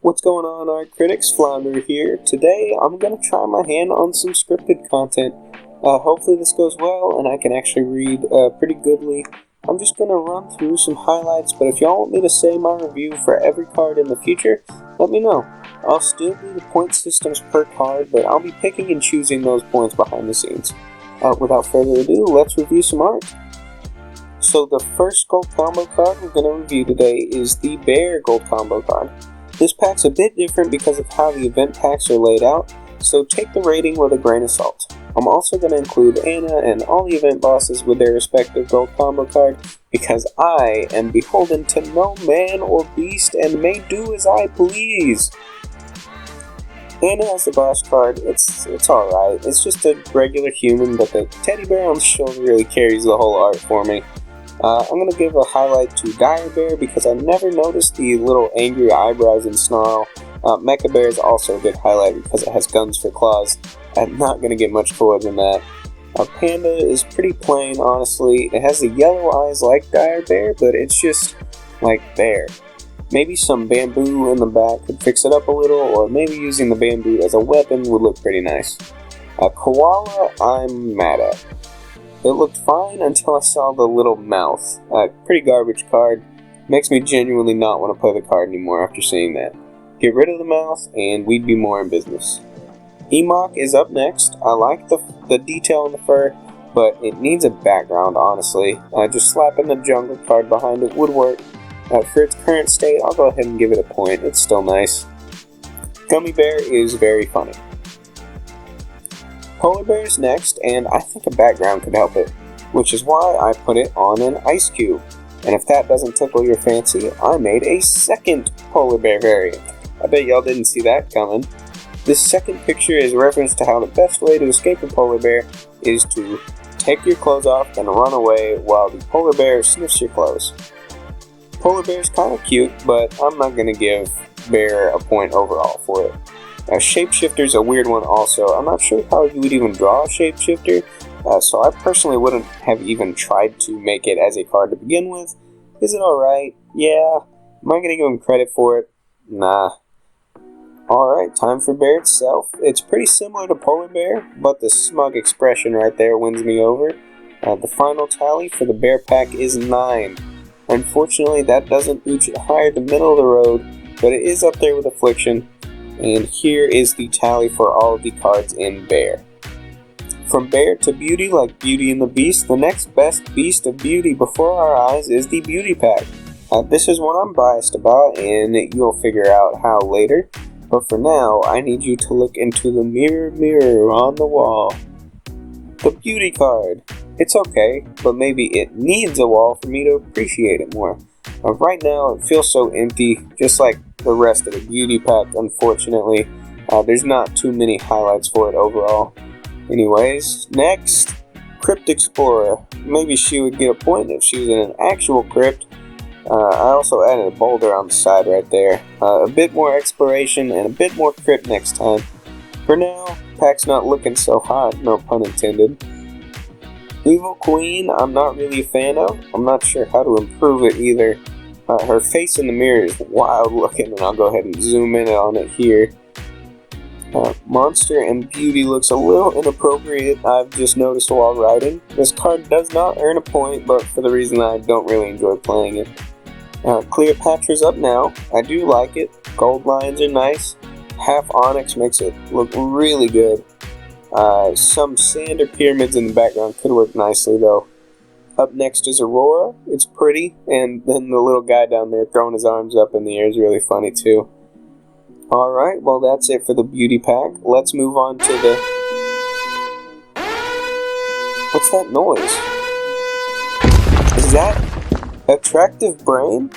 What's going on, art critics? Flounder here. Today I'm going to try my hand on some scripted content. Hopefully this goes well and I can actually read pretty goodly. I'm just going to run through some highlights, but if y'all want me to say my review for every card in the future, let me know. I'll still do the point systems per card, but I'll be picking and choosing those points behind the scenes. Without further ado, let's review some art. So the first gold combo card we're going to review today is the Bear gold combo card. This pack's a bit different because of how the event packs are laid out, so take the rating with a grain of salt. I'm also going to include Anna and all the event bosses with their respective gold combo card, because I am beholden to no man or beast and may do as I please. Anna has the boss card. It's alright. It's just a regular human, but the teddy bear on the shoulder really carries the whole art for me. I'm going to give a highlight to Dire Bear because I never noticed the little angry eyebrows and snarl. Mecha Bear is also a good highlight because it has guns for claws. I'm not going to get much cooler than that. Panda is pretty plain, honestly. It has the yellow eyes like Dire Bear, but it's just like bear. Maybe some bamboo in the back could fix it up a little, or maybe using the bamboo as a weapon would look pretty nice. Koala, I'm mad at. It looked fine until I saw the little mouth. Pretty garbage card. Makes me genuinely not want to play the card anymore after seeing that. Get rid of the mouth and we'd be more in business. Emok is up next. I like the detail in the fur, but it needs a background, honestly. Just slapping the jungle card behind it would work. For its current state, I'll go ahead and give it a point. It's still nice. Gummy Bear is very funny. Polar Bear is next, and I think a background could help it, which is why I put it on an ice cube. And if that doesn't tickle your fancy, I made a second Polar Bear variant. I bet y'all didn't see that coming. This second picture is a reference to how the best way to escape a polar bear is to take your clothes off and run away while the polar bear sniffs your clothes. Polar Bear is kind of cute, but I'm not going to give Bear a point overall for it. Shapeshifter's a weird one also. I'm not sure how you would even draw a Shapeshifter, so I personally wouldn't have even tried to make it as a card to begin with. Is it alright? Yeah. Am I going to give him credit for it? Nah. Alright, time for Bear itself. It's pretty similar to Polar Bear, but the smug expression right there wins me over. The final tally for the Bear pack is 9. Unfortunately, that doesn't reach higher the middle of the road, but it is up there with Affliction. And here is the tally for all of the cards in Bear. From Bear to Beauty, like Beauty and the Beast, the next best beast of beauty before our eyes is the Beauty Pack. This is one I'm biased about, and you'll figure out how later. But for now, I need you to look into the mirror on the wall. The Beauty card. It's okay, but maybe it needs a wall for me to appreciate it more. Right now, it feels so empty, just like the rest of the Beauty Pack, unfortunately. There's not too many highlights for it overall. Anyways, next, Crypt Explorer. Maybe she would get a point if she was in an actual crypt. I also added a boulder on the side right there. A bit more exploration and a bit more crypt next time. For now, pack's not looking so hot, no pun intended. Evil Queen, I'm not really a fan of. I'm not sure how to improve it either. Her face in the mirror is wild looking, and I'll go ahead and zoom in on it here. Monster and Beauty looks a little inappropriate, I've just noticed while writing. This card does not earn a point, but for the reason I don't really enjoy playing it. Cleopatra's up now. I do like it. Gold lines are nice. Half onyx makes it look really good. Some sand or pyramids in the background could work nicely though. Up next is Aurora. It's pretty, and then the little guy down there throwing his arms up in the air is really funny too. Alright, well that's it for the Beauty Pack. Let's move on to the... What's that noise? Is that Attractive Brain?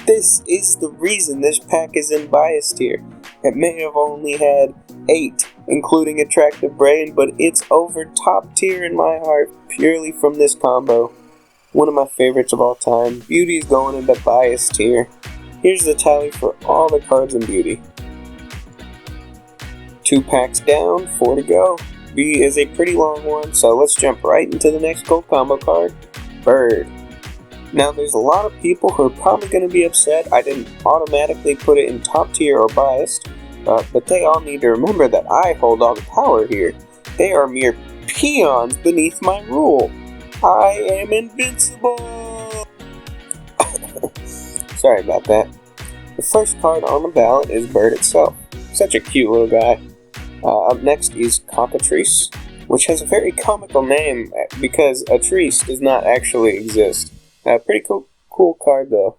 This is the reason this pack is in bias tier. It may have only had 8, including Attractive Brain, but it's over top tier in my heart purely from this combo. One of my favorites of all time. Beauty is going into bias tier. Here's the tally for all the cards in Beauty. 2 packs down, 4 to go. B is a pretty long one, so let's jump right into the next gold combo card, Bird. Now, there's a lot of people who are probably going to be upset I didn't automatically put it in top tier or biased, but they all need to remember that I hold all the power here. They are mere peons beneath my rule. I am invincible! Sorry about that. The first card on the ballot is Bird itself. Such a cute little guy. Up next is Cockatrice, which has a very comical name because a trees does not actually exist. Pretty cool card though.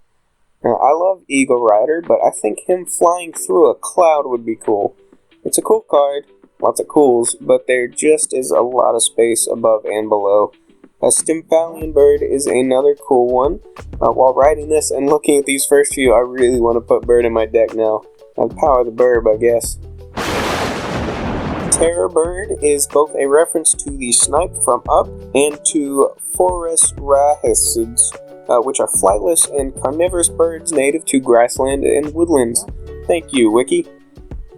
Now, I love Eagle Rider, but I think him flying through a cloud would be cool. It's a cool card, lots of cools, but there just is a lot of space above and below. Stymphalian Bird is another cool one. While writing this and looking at these first few, I really want to put Bird in my deck now. Power the Bird, I guess. Terror Bird is both a reference to the snipe from Up and to Forest Rahisids, which are flightless and carnivorous birds native to grassland and woodlands. Thank you, Wiki.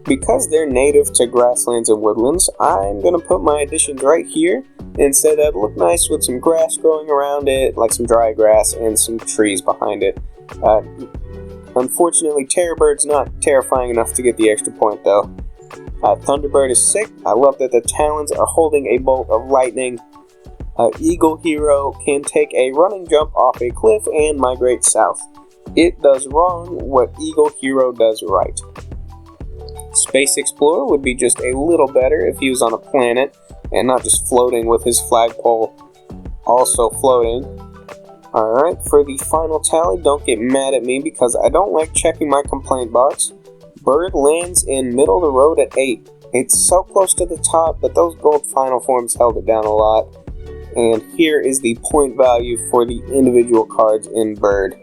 Because they're native to grasslands and woodlands, I'm going to put my additions right here and say that'd look nice with some grass growing around it, like some dry grass and some trees behind it. Unfortunately, Terror Bird's not terrifying enough to get the extra point though. Thunderbird is sick. I love that the talons are holding a bolt of lightning. Eagle Hero can take a running jump off a cliff and migrate south. It does wrong what Eagle Hero does right. Space Explorer would be just a little better if he was on a planet and not just floating with his flagpole also floating. Alright, for the final tally, don't get mad at me because I don't like checking my complaint box. Bird lands in middle of the road at 8. It's so close to the top, but those gold final forms held it down a lot. And here is the point value for the individual cards in Bird.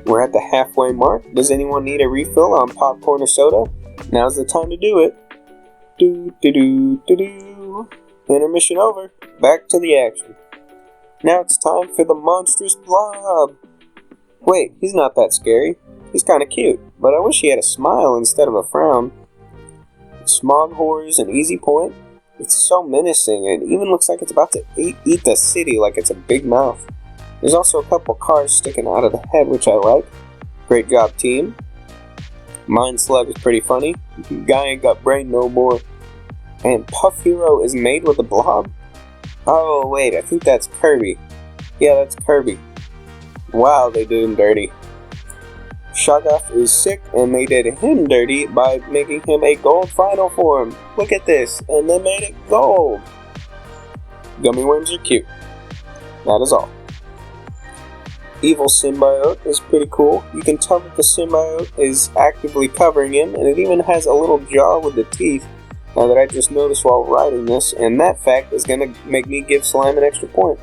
We're at the halfway mark. Does anyone need a refill on popcorn or soda? Now's the time to do it. Do. Intermission over. Back to the action. Now it's time for the monstrous blob. Wait, he's not that scary. He's kind of cute, but I wish he had a smile instead of a frown. Smog Horror is an easy point. It's so menacing and it even looks like it's about to eat the city like it's a big mouth. There's also a couple cars sticking out of the head, which I like. Great job, team. Mind Slug is pretty funny. Guy ain't got brain no more. And Puff Hero is made with a blob? Oh, wait, I think that's Kirby. Yeah, that's Kirby. Wow, they did him dirty. Shoggoth is sick, and they did him dirty by making him a gold final form. Look at this, and they made it gold. Gummy worms are cute. That is all. Evil Symbiote is pretty cool. You can tell that the symbiote is actively covering him, and it even has a little jaw with the teeth. Now that I just noticed while writing this, and that fact is going to make me give Slime an extra point.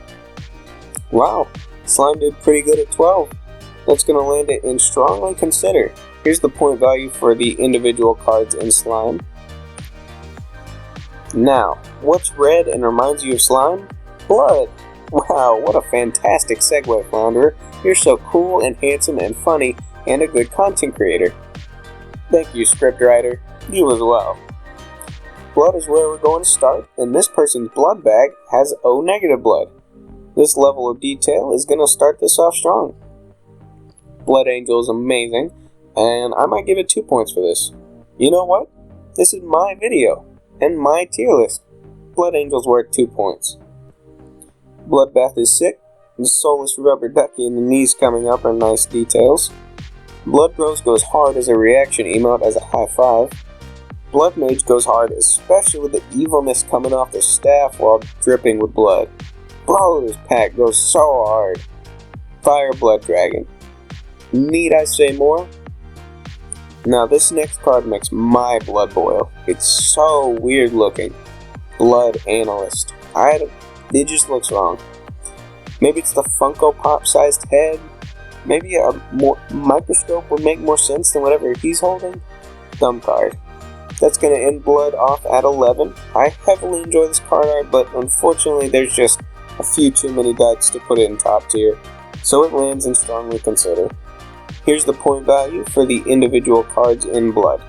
Wow, Slime did pretty good at 12. That's going to land it in Strongly Consider. Here's the point value for the individual cards in Slime. Now, what's red and reminds you of Slime? Blood! Wow, what a fantastic segue, Flounderer. You're so cool and handsome and funny, and a good content creator. Thank you, scriptwriter. You as well. Blood is where we're going to start, and this person's blood bag has O negative blood. This level of detail is going to start this off strong. Blood Angel is amazing, and I might give it 2 points for this. You know what? This is my video, and my tier list. Blood Angel's worth 2 points. Bloodbath is sick. The soulless rubber ducky and the knees coming up are nice details. Blood Bros goes hard as a reaction emote as a high five. Blood Mage goes hard, especially with the evilness coming off the staff while dripping with blood. Bro, this pack goes so hard. Fire Blood Dragon. Need I say more? Now this next card makes my blood boil. It's so weird looking. Blood Analyst. It just looks wrong. Maybe it's the Funko Pop sized head. Maybe a microscope would make more sense than whatever he's holding. Dumb card. That's going to end Blood off at 11. I heavily enjoy this card art, but unfortunately there's just a few too many dice to put it in top tier, so it lands in Strongly Consider. Here's the point value for the individual cards in Blood.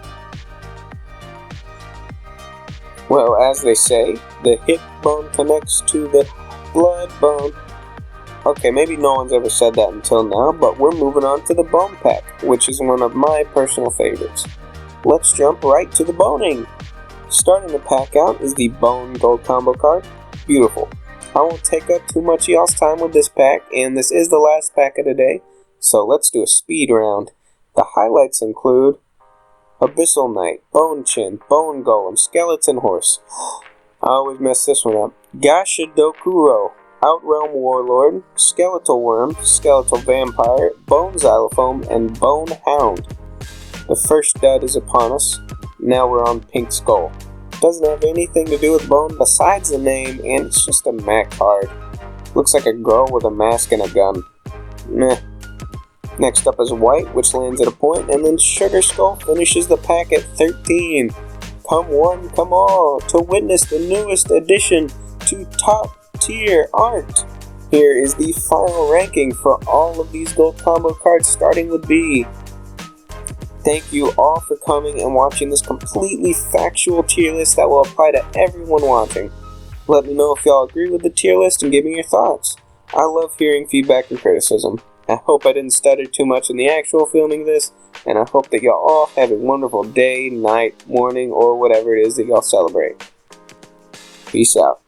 Well, as they say, the hip bone connects to the blood bone. Okay, maybe no one's ever said that until now, but we're moving on to the bone pack, which is one of my personal favorites. Let's jump right to the boning! Starting the pack out is the Bone Gold Combo card. Beautiful. I won't take up too much of y'all's time with this pack, and this is the last pack of the day, so let's do a speed round. The highlights include Abyssal Knight, Bone Chin, Bone Golem, Skeleton Horse. I always mess this one up. Gashadokuro, Outrealm Warlord, Skeletal Worm, Skeletal Vampire, Bone Xylophone, and Bone Hound. The first dud is upon us. Now we're on Pink Skull. Doesn't have anything to do with bone besides the name, and it's just a mat card. Looks like a girl with a mask and a gun. Meh. Next up is White, which lands at a point, and then Sugar Skull finishes the pack at 13. Come one, come all, to witness the newest addition to top tier art. Here is the final ranking for all of these gold combo cards, starting with B. Thank you all for coming and watching this completely factual tier list that will apply to everyone watching. Let me know if y'all agree with the tier list and give me your thoughts. I love hearing feedback and criticism. I hope I didn't stutter too much in the actual filming of this, and I hope that y'all all have a wonderful day, night, morning, or whatever it is that y'all celebrate. Peace out.